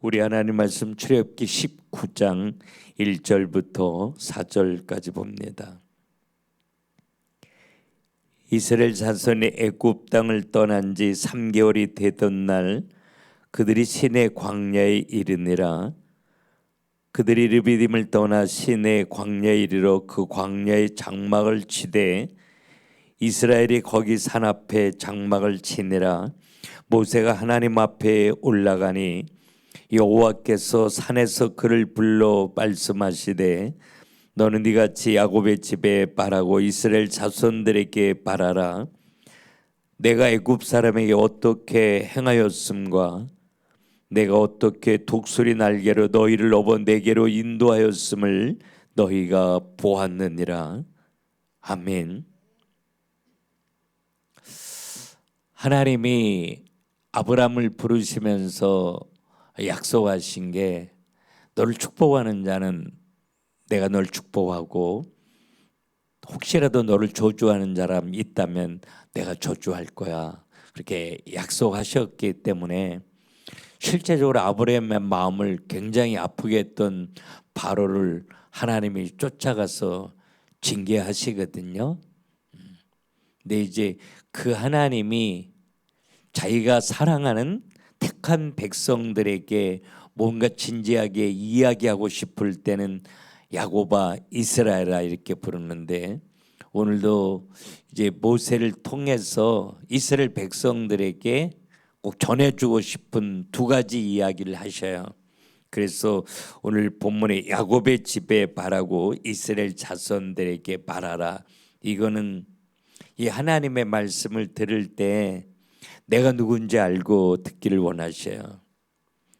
우리 하나님 말씀 출애굽기 19장 1절부터 4절까지 봅니다. 이스라엘 자손이 애굽 땅을 떠난 지 3개월이 되던 날 그들이 시내 광야에 이르니라. 그들이 르비딤을 떠나 시내 광야에 이르러 그 광야에 장막을 치되 이스라엘이 거기 산 앞에 장막을 치니라. 모세가 하나님 앞에 올라가니 여호와께서 산에서 그를 불러 말씀하시되 너는 이같이 야곱의 집에 말하고 이스라엘 자손들에게 말하라. 내가 애굽 사람에게 어떻게 행하였음과 내가 어떻게 독수리 날개로 너희를 업어 내게로 인도하였음을 너희가 보았느니라. 아멘. 하나님이 아브라함을 부르시면서 약속하신 게 너를 축복하는 자는 내가 널 축복하고 혹시라도 너를 저주하는 사람이 있다면 내가 저주할 거야. 그렇게 약속하셨기 때문에 실제적으로 아브라함의 마음을 굉장히 아프게 했던 바로를 하나님이 쫓아가서 징계하시거든요. 근데 이제 그 하나님이 자기가 사랑하는 택한 백성들에게 뭔가 진지하게 이야기하고 싶을 때는 야곱아 이스라엘아 이렇게 부르는데, 오늘도 이제 모세를 통해서 이스라엘 백성들에게 꼭 전해주고 싶은 두 가지 이야기를 하셔요. 그래서 오늘 본문에 야곱의 집에 말하고 이스라엘 자손들에게 말하라. 이거는 이 하나님의 말씀을 들을 때 내가 누군지 알고 듣기를 원하셔요.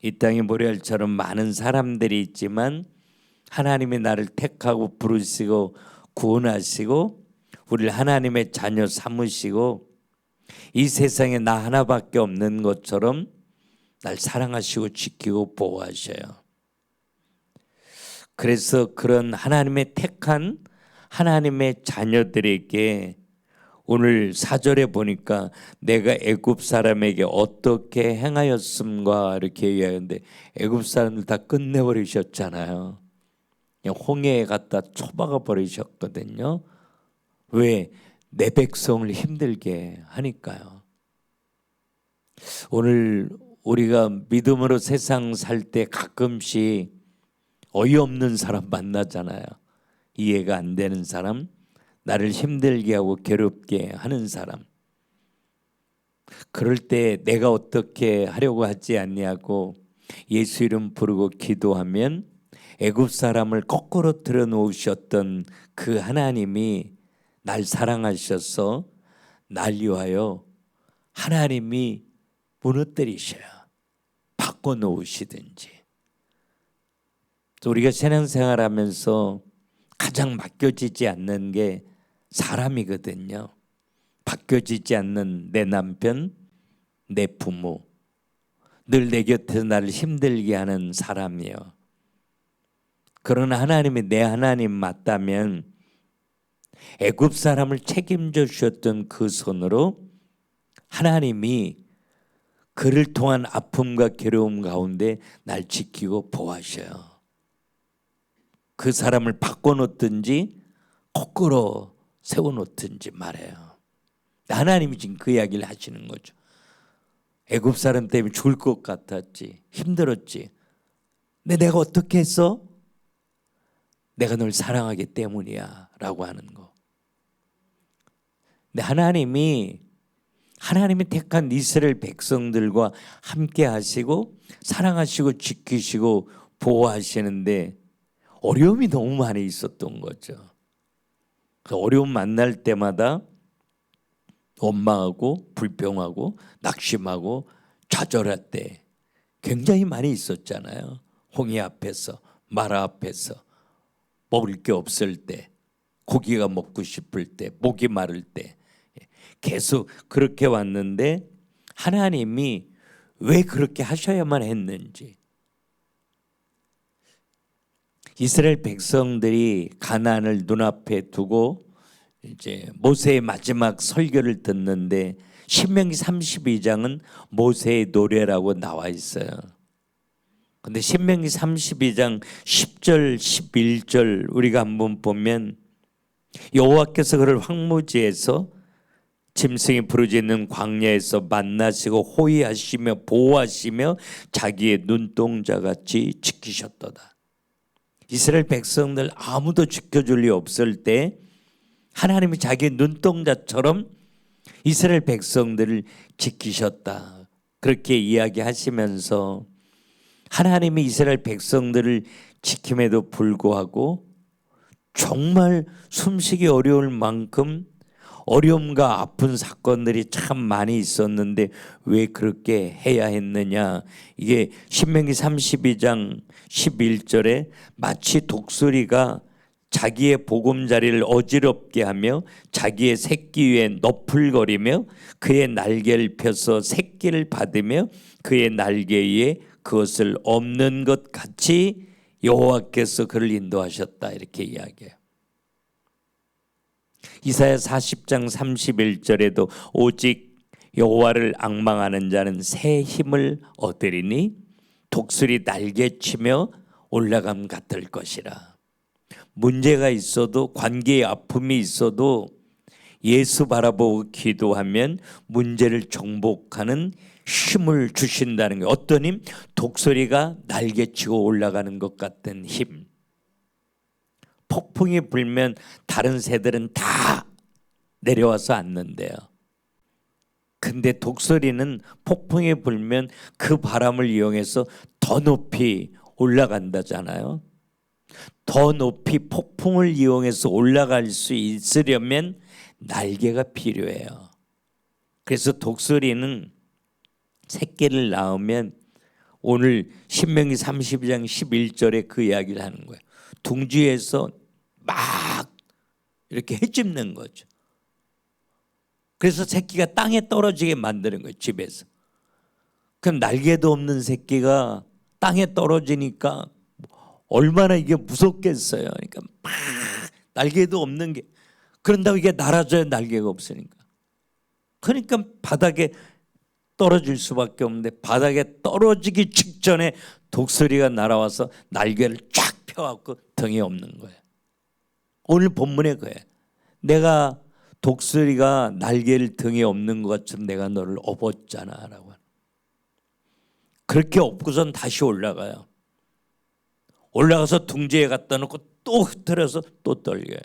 이 땅에 모래알처럼 많은 사람들이 있지만 하나님이 나를 택하고 부르시고 구원하시고 우리를 하나님의 자녀 삼으시고 이 세상에 나 하나밖에 없는 것처럼 날 사랑하시고 지키고 보호하셔요. 그래서 그런 하나님의 택한 하나님의 자녀들에게 오늘 4절에 보니까 내가 애굽 사람에게 어떻게 행하였음과 이렇게 이야기하는데, 애굽 사람들 다 끝내버리셨잖아요. 그냥 홍해에 갖다 처박아 버리셨거든요. 왜? 내 백성을 힘들게 하니까요. 오늘 우리가 믿음으로 세상 살 때 가끔씩 어이없는 사람 만나잖아요. 이해가 안 되는 사람, 나를 힘들게 하고 괴롭게 하는 사람. 그럴 때 내가 어떻게 하려고 하지 않냐고 예수 이름 부르고 기도하면 애굽 사람을 거꾸로 들어놓으셨던 그 하나님이 날 사랑하셔서 날 위하여 하나님이 무너뜨리셔요. 바꿔놓으시든지. 우리가 신앙생활하면서 가장 맡겨지지 않는 게 사람이거든요. 바뀌어지지 않는 내 남편, 내 부모, 늘 내 곁에서 나를 힘들게 하는 사람이요. 그러나 하나님이 내 하나님 맞다면 애굽 사람을 책임져 주셨던 그 손으로 하나님이 그를 통한 아픔과 괴로움 가운데 날 지키고 보호하셔요. 그 사람을 바꿔놓든지 거꾸로 세워놓든지 말해요. 하나님이 지금 그 이야기를 하시는 거죠. 애굽 사람 때문에 죽을 것 같았지, 힘들었지. 근데 내가 어떻게 했어? 내가 널 사랑하기 때문이야 라고 하는 거. 근데 하나님이 택한 이스라엘 백성들과 함께 하시고 사랑하시고 지키시고 보호하시는데 어려움이 너무 많이 있었던 거죠. 그 어려움 만날 때마다 원망하고 불평하고 낙심하고 좌절할 때 굉장히 많이 있었잖아요. 홍해 앞에서, 마라 앞에서, 먹을 게 없을 때, 고기가 먹고 싶을 때, 목이 마를 때 계속 그렇게 왔는데 하나님이 왜 그렇게 하셔야만 했는지. 이스라엘 백성들이 가나안을 눈앞에 두고 이제 모세의 마지막 설교를 듣는데 신명기 32장은 모세의 노래라고 나와 있어요. 근데 신명기 32장 10절 11절 우리가 한번 보면 여호와께서 그를 황무지에서 짐승이 부르짖는 광야에서 만나시고 호위하시며 보호하시며 자기의 눈동자같이 지키셨도다. 이스라엘 백성들 아무도 지켜줄 리 없을 때 하나님이 자기 눈동자처럼 이스라엘 백성들을 지키셨다. 그렇게 이야기하시면서 하나님이 이스라엘 백성들을 지킴에도 불구하고 정말 숨쉬기 어려울 만큼 어려움과 아픈 사건들이 참 많이 있었는데 왜 그렇게 해야 했느냐. 이게 신명기 32장 11절에 마치 독수리가 자기의 보금자리를 어지럽게 하며 자기의 새끼 위에 너풀거리며 그의 날개를 펴서 새끼를 받으며 그의 날개 위에 그것을 엎는 것 같이 여호와께서 그를 인도하셨다. 이렇게 이야기해요. 이사야 40장 31절에도 오직 여호와를 앙망하는 자는 새 힘을 얻으리니 독수리 날개치며 올라감 같을 것이라. 문제가 있어도 관계의 아픔이 있어도 예수 바라보고 기도하면 문제를 정복하는 힘을 주신다는 거예요. 어떤 힘? 독수리가 날개치고 올라가는 것 같은 힘. 폭풍이 불면 다른 새들은 다 내려와서 앉는데요. 근데 독수리는 폭풍이 불면 그 바람을 이용해서 더 높이 올라간다잖아요. 더 높이 폭풍을 이용해서 올라갈 수 있으려면 날개가 필요해요. 그래서 독수리는 새끼를 낳으면 오늘 신명기 32장 11절에 그 이야기를 하는 거예요. 둥지에서 막 이렇게 헤집는 거죠. 그래서 새끼가 땅에 떨어지게 만드는 거예요. 집에서. 그럼 날개도 없는 새끼가 땅에 떨어지니까 얼마나 이게 무섭겠어요. 그러니까 막 날개도 없는 게, 그런다고 이게 날아져야 날개가 없으니까. 그러니까 바닥에 떨어질 수밖에 없는데 바닥에 떨어지기 직전에 독수리가 날아와서 날개를 쫙 펴갖고 등에 엎는 거예요. 오늘 본문에 그래. 내가 독수리가 날개를 등에 엎는 것처럼 내가 너를 업었잖아 라고. 그렇게 엎고선 다시 올라가요. 올라가서 둥지에 갖다 놓고 또 흐트려서 또 떨겨요.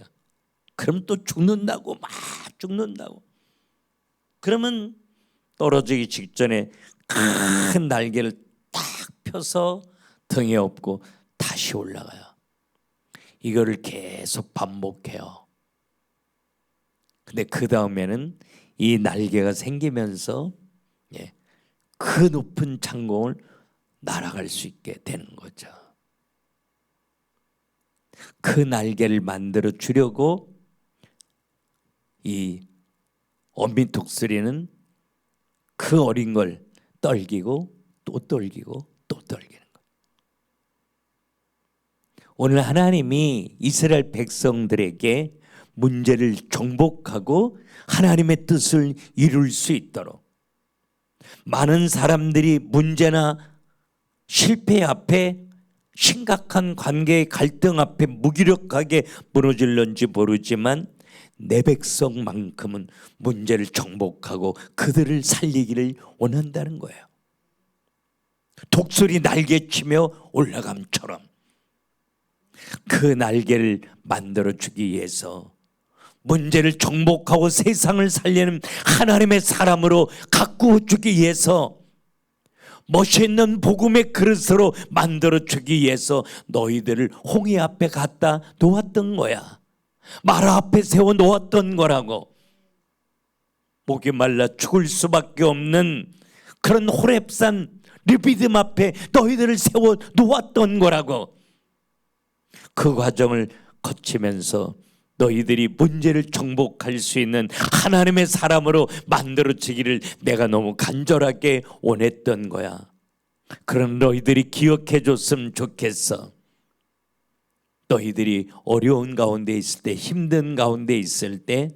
그럼 또 죽는다고, 막 죽는다고. 그러면 떨어지기 직전에 큰 날개를 딱 펴서 등에 엎고 다시 올라가요. 이거를 계속 반복해요. 근데 그 다음에는 이 날개가 생기면서 그 높은 창공을 날아갈 수 있게 되는 거죠. 그 날개를 만들어 주려고 이 어미 독수리는 그 어린 걸 떨기고 또 떨기고 또 떨기는 거예요. 오늘 하나님이 이스라엘 백성들에게 문제를 정복하고 하나님의 뜻을 이룰 수 있도록, 많은 사람들이 문제나 실패 앞에, 심각한 관계의 갈등 앞에 무기력하게 무너질런지 모르지만 내 백성만큼은 문제를 정복하고 그들을 살리기를 원한다는 거예요. 독수리 날개치며 올라감처럼 그 날개를 만들어주기 위해서 문제를 정복하고 세상을 살리는 하나님의 사람으로 가꾸어주기 위해서 멋있는 복음의 그릇으로 만들어주기 위해서 너희들을 홍해 앞에 갖다 놓았던 거야. 마라 앞에 세워 놓았던 거라고. 목이 말라 죽을 수밖에 없는 그런 호렙산 르비딤 앞에 너희들을 세워 놓았던 거라고. 그 과정을 거치면서 너희들이 문제를 정복할 수 있는 하나님의 사람으로 만들어지기를 내가 너무 간절하게 원했던 거야. 그럼 너희들이 기억해 줬으면 좋겠어. 너희들이 어려운 가운데 있을 때, 힘든 가운데 있을 때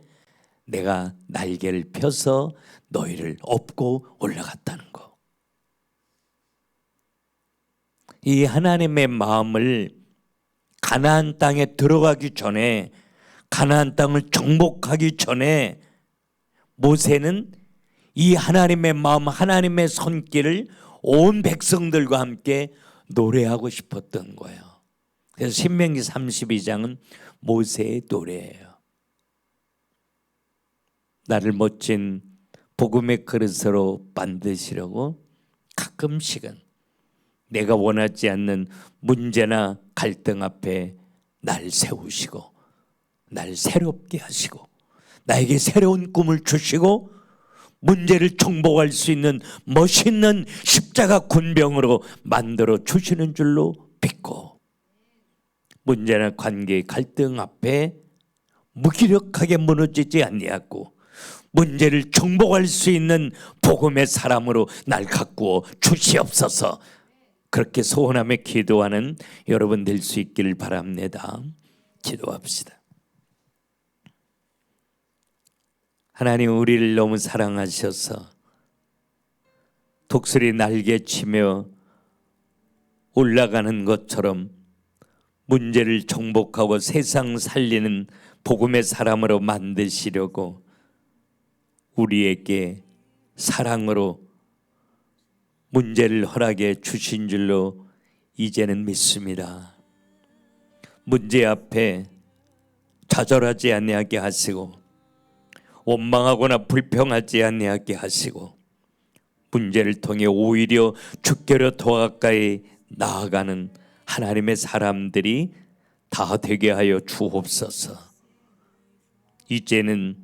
내가 날개를 펴서 너희를 업고 올라갔다는 거. 이 하나님의 마음을 가나안 땅에 들어가기 전에, 가나안 땅을 정복하기 전에 모세는 이 하나님의 마음, 하나님의 손길을 온 백성들과 함께 노래하고 싶었던 거예요. 그래서 신명기 32장은 모세의 노래예요. 나를 멋진 복음의 그릇으로 만드시려고 가끔씩은 내가 원하지 않는 문제나 갈등 앞에 날 세우시고 날 새롭게 하시고 나에게 새로운 꿈을 주시고 문제를 정복할 수 있는 멋있는 십자가 군병으로 만들어 주시는 줄로 믿고, 문제나 관계 갈등 앞에 무기력하게 무너지지 아니하고 문제를 정복할 수 있는 복음의 사람으로 날 가꾸어 주시옵소서. 그렇게 소원하며 기도하는 여러분 될 수 있기를 바랍니다. 기도합시다. 하나님, 우리를 너무 사랑하셔서 독수리 날개치며 올라가는 것처럼 문제를 정복하고 세상 살리는 복음의 사람으로 만드시려고 우리에게 사랑으로 문제를 허락해 주신 줄로 이제는 믿습니다. 문제 앞에 좌절하지 아니하게 하시고 원망하거나 불평하지 아니하게 하시고 문제를 통해 오히려 주께로 더 가까이 나아가는 하나님의 사람들이 다 되게 하여 주옵소서. 이제는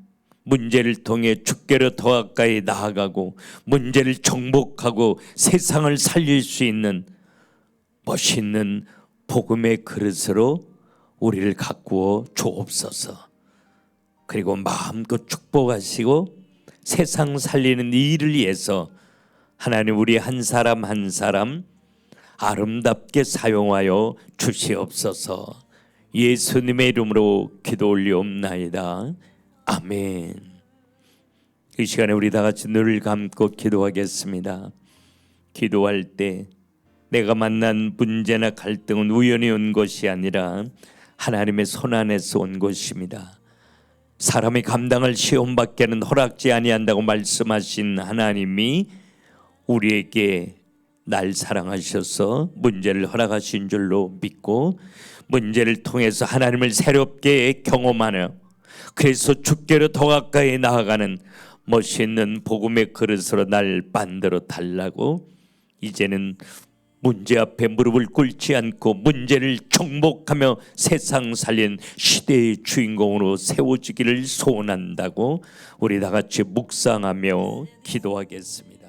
문제를 통해 주께로 더 가까이 나아가고 문제를 정복하고 세상을 살릴 수 있는 멋있는 복음의 그릇으로 우리를 가꾸어 주옵소서. 그리고 마음껏 축복하시고 세상 살리는 이 일을 위해서 하나님, 우리 한 사람 한 사람 아름답게 사용하여 주시옵소서. 예수님의 이름으로 기도 올리옵나이다. 아멘. 이 시간에 우리 다 같이 눈을 감고 기도하겠습니다. 기도할 때 내가 만난 문제나 갈등은 우연히 온 것이 아니라 하나님의 손 안에서 온 것입니다. 사람이 감당할 시험밖에는 허락지 아니한다고 말씀하신 하나님이 우리에게 날 사랑하셔서 문제를 허락하신 줄로 믿고 문제를 통해서 하나님을 새롭게 경험하며 그래서 주께로 더 가까이 나아가는 멋있는 복음의 그릇으로 날 만들어 달라고, 이제는 문제 앞에 무릎을 꿇지 않고 문제를 정복하며 세상 살린 시대의 주인공으로 세워지기를 소원한다고 우리 다 같이 묵상하며 기도하겠습니다.